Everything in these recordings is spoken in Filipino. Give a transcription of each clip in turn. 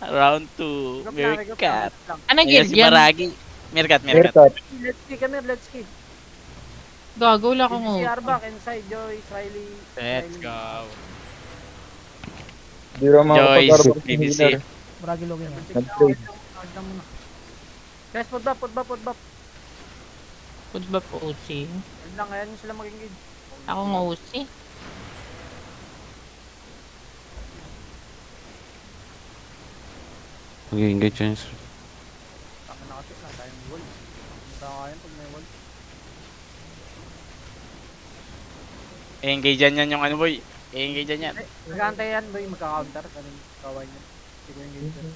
Round 2. Meerkat. Ano Ayan guild si yan? Baragi. Meerkat. Haircut. Let's kick kami, let's kick. Gago, wala akong Si utak. Arbak, Inside, Joyce, Riley. Let's Riley. go. Di raw Joyce, makapag-arbak ng BBC. healer. Maragi login nga. Nag-trade. Hard lang muna. Guys, put bap. Good ba po OC? Hard lang, ayan yung sila mag-engage. Ako ng OC. Mag-engage yun. Taka na kasi na tayong wall. Hindi tayo kaya pag may wall. I-engage yan yung ano boy. I-engage yan. Nag-aantay yan, boy. Magka-counter. Kanang kawain niya. Sige yung engage yan.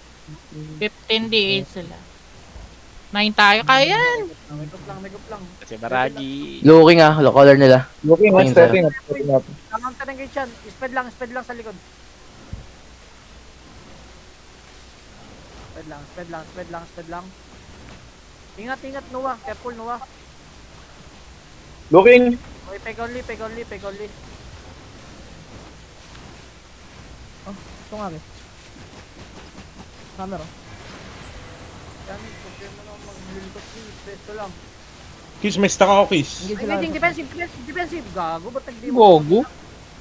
15 days sila. 9 tayo, kaya yan! May group lang. Kasi Baragi. Looking ah, color nila. Looking at stepping up. Stepping up. Counter engage yan. Speed lang sa likod. Speed lang. Ingat, Noah. Careful, Noah. Looking. Okay, peg only. Ito nga rin. Camera. Yan, problema mo naman maglilikot please. Pesto lang. Kiss, may stack ako, Kiss. Engage sila. Engaging defensive. Gago, ba't nag-demo? Gogo.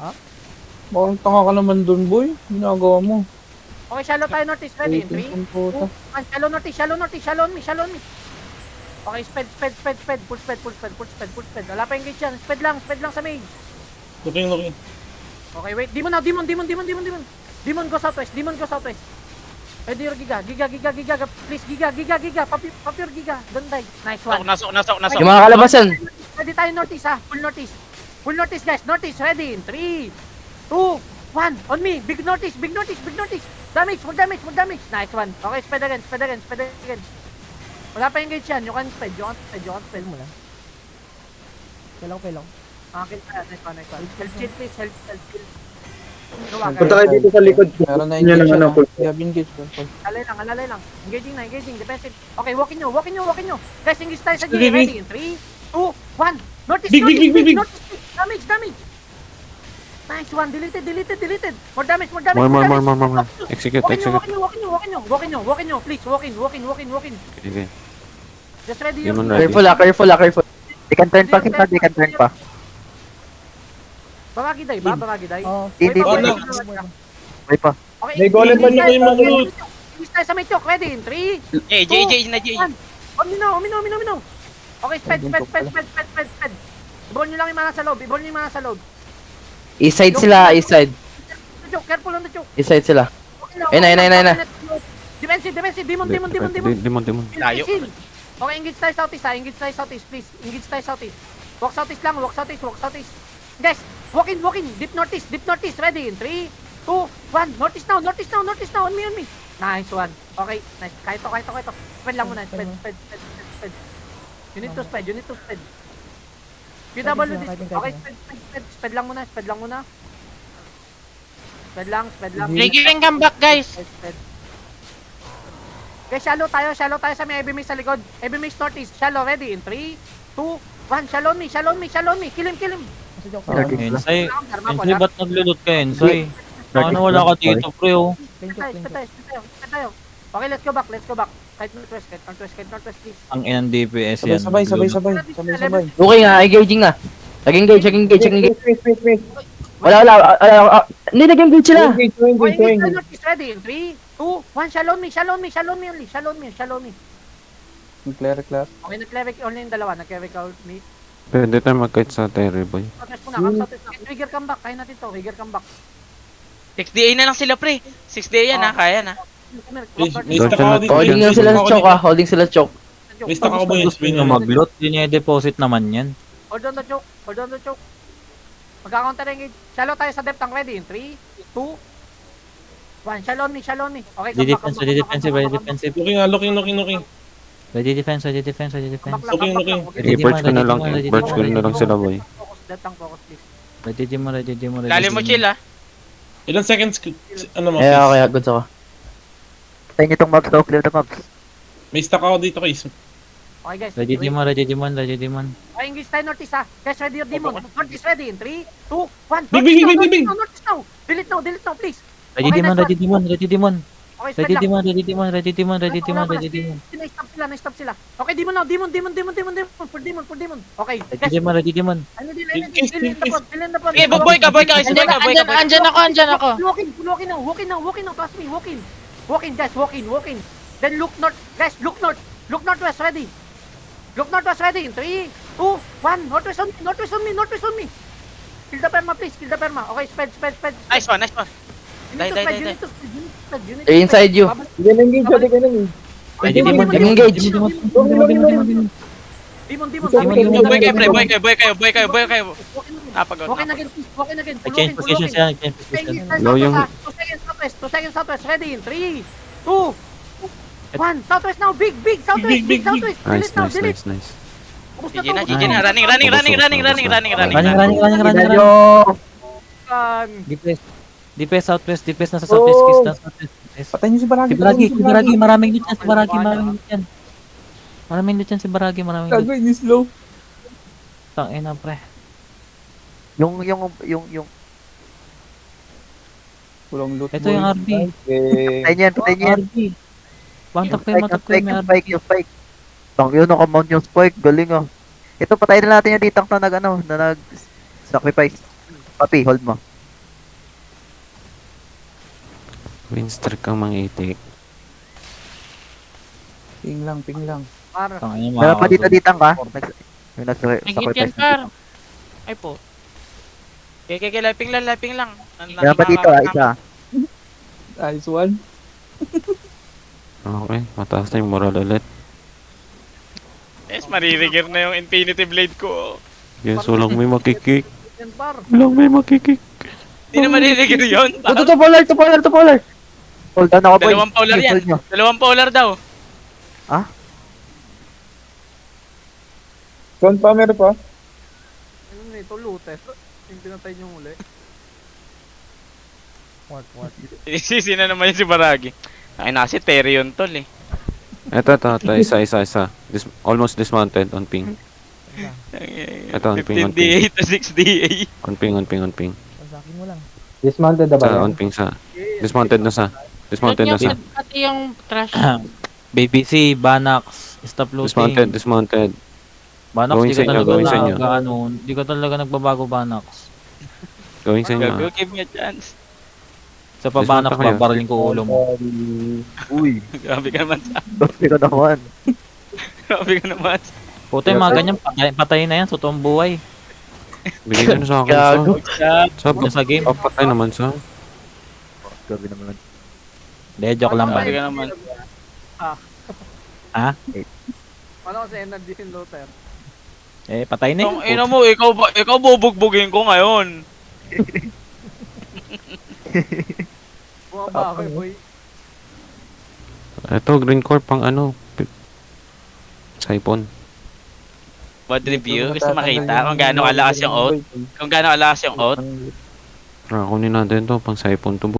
Ha? Bakang tanga ka naman dun, boy. Ginagawa mo. Okay, shallow tayo northeast. Ready? 3, 2, 1. Shallow northeast. Okay, speed. Full speed. Wala pa engage yan. Speed lang sa mage. Looking. Okay, wait. Demon now. Demon go southwest. Pwede yung Giga. Please, Giga. Papure Giga. Don't die. Nice one. Nasok. Yung mga kalabasan. Ready tayo northeast ha. Full northeast guys. Northeast. Ready in 3, 2, 1. On me. Big northeast. Damage. More damage. Nice one. Okay, speed again. Wala pa engage yan. You can speed. Fail mo lang. Kailang. Akin pa. Nice one. Help chill please. Help chill. Punta kayo dito sa likod. Meron na Yan engage ang ano, full. Alalay lang. Engaging. Defensive. Okay, walking nyo. Guys, engage tayo sa G. Ready? 3, 2, 1. Northeast. Big. Damage. Nice one. Deleted. More damage. More. Execute. Walking nyo. Please, walk in. Okay. Just ready Demon your... ready. Careful. They can turn pa. Baragi day ba? Oo. Hindi. May pa. Okay, May golem pa niyo kayo mag-loot. Engage tayo sa Metyok. Ready? 3, Jay na Jay. Omino. Okay, speed. Ibol nyo lang yung mana sa loob. East side sila, east side. Careful on the choke. East side sila. Ayun na. Defensive. Demon. Demon. Layo. Okay, engage tayo southeast, please. Engage tayo southeast. Walk southeast. Guys, walk in. Deep northeast. Ready? In 3, 2, 1. Northeast now. On me. Nice one. Okay, nice. Kahit to. Spread lang muna. Spread. You need to spread. PW this. Okay, spread lang muna. Spread lang. Triggering comeback, guys! Spread. Okay, shallow tayo sa may heavy mix sa likod. Heavy mix northeast. Shallow, ready? In 3, 2, 1. Shallow me. Kill him. Kasi joke Ensay, Karma ko Ensay, lang. ba't naglulot ka, Ensay? Ano wala ka dito, pre, oh? Spread tayo. Okay, let's go back. Kahit northwest, please. Ang inang DPS yan. Sabay. Looking ah, engaging na. Nag-engage. Wait. Wala. Hindi, nag-engage sila. Okay, Going. northeast, ready? In 3, 2, 1. Shallow me only. Clear. Okay, nag-cleric only yung dalawa. Nag-cleric out me. Pwede tayo mag-kite sa Terrible. Southwest muna. Trigger comeback. Kaya natin to. Trigger comeback. 6DA na lang sila pre. 6DA yan ha. Kaya na. May stack ako dito. Holding lang sila sa choke ah. Holding sila sa choke. May stack ako, boy. Gusto nyo mag-loot, dine-deposit naman yan. Hold on the choke. Magka-counter engage. Shallow tayo sa depth. Ang ready? In 3, 2, 1. Shallow me. Okay, Ready defensive. Looking. Ready defense. Looking. I-purge ko na lang sila, boy. Focus, please. Ready mo. Lalim mo chill ha. Ilan seconds? Ano mo, Eh, Kiss? okay, goods ako. Tayo nitong mobs daw. Clear the mobs. May stack ako dito, Kiss. Okay, guys. Ready wait. demon. Okay, engage tayo northeast ha. Guys, ready your demon. Northeast ready. In 3, 2, 1. Big. Northeast now. Delete now, please. Ready demon. Okay, spread Ready lang. Demon, Ready Demon, Ready Demon, Ready Wala Demon, pa, Ready Demon. Na-stop sila, na-stop sila. Okay, demon now, demon. For demon. Okay, Ready Demon, Ready Demon. Ano din, fill in the front. Sige, boy ka, boy ka. Boy ka, boy ka. Andyan ako. Walk in now, trust me, walk in, guys, walk in. Then look north, guys, look northwest, ready. Look northwest, ready. In 3, 2, 1, northwest on me. Kill the perma, please, Okay, spread. Nice one. You need to Die. spread, you need to Eh, inside you. Hindi na engage, hindi ka na engage. Ready Demon, Demon, demon, engage. Demon, Demon. Boy kayo, pre. Boy kayo. Napagod. Walk in again, please. Walk in again. I change position siya, I change position. Low yung- 2 seconds southwest. Ready in 3, 2, 1. Southwest now. Big. Southwest. Big. Southwest. Nice, Delete. nice. Tapos GG na. to. Running. Running. Kan. Deepest southwest, deepest nasa southwest, kiss na southwest. Yes. Patay niyo si Baragi. Si Baragi, maraming loot yan, si Baragi, maraming loot yan. Maraming loot yan si Baragi, maraming loot. Gago, ini slow. Tangina, pre. Yung Walang loot. Ito yung RB. Eh, patayin yan. RB. Bantak ko yung matak ko yung may RB. Yung spike. Tang yun, nakamount yung spike. Galing ah. Ito, patayin na natin yung ditang na nag-sacrifice. Papi, hold mo. Winster kang mangitik. ping lang. Par. Tangina, Meron pa dito ditang ka? Yung Nagit yan, nag-sacrifice. par. Ay po. Okay, laping lang. Meron pa dito isa. Nice one. Okay, mataas na yung moral ulit. Yes, maririgir na yung Infinity Blade ko. Yes, walang may makikik. Yan, par. Walang may makikik. Hindi na maririgir yun. To polar. Hold on ako, boy. Dalawang polar yan. Hold nyo. Dalawang polar daw. Front pa, meron pa. Ano nito, lutes. Yung pinatay niyo muli. What? Isisi na naman yun si Baragi. Ay, nasi Terry yun, tol eh. Ito, isa. Almost dismounted on ping. Ito, on ping, 15 DA to 6 DA. On ping. Pasakin mo lang. Dismounted na Sa on ping sa. Dismounted na sa. Pati yung trash. BBC, Banax, stop looting. Dismounted. Banax, Going di sa ko inyo, talaga going sa inyo. di ko talaga nagbabago Banax. Going sa inyo. Gago, give me a chance. Sa pa Banax, Dismount kayo. babaralin ko ulo mo. Uy, Grabe ka naman sa. gusto ko naman. Grabe ka naman. Puta, yung mga ganyan, patay na yan, totoong buhay. Bigyan nyo na sa akin. Gago. Sa Sa game. patay naman sa. Grabe naman. Hindi, joke lang ba? Grabe ka naman. Ano kasi energy yung looter? Eh, patay na Kung yun. ina mo, ikaw bubugbugin ko ngayon. Bumaba ako, boy. Ito, green core pang ano. Saipon. Bad review, gusto makita kung gaano kalakas yung oath. Kung gaano kalakas yung oath. Kunin natin to, pang saipon to.